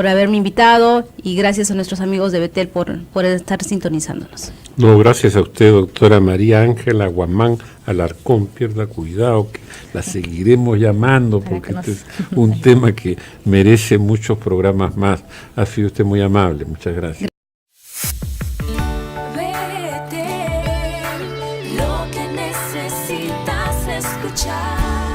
haberme invitado y gracias a nuestros amigos de Betel por estar sintonizándonos. No, gracias a usted, doctora María Ángela Guamán Alarcón. Pierda cuidado, que la seguiremos llamando porque este es un tema que merece muchos programas más. Ha sido usted muy amable, muchas gracias. Lo que necesitas escuchar.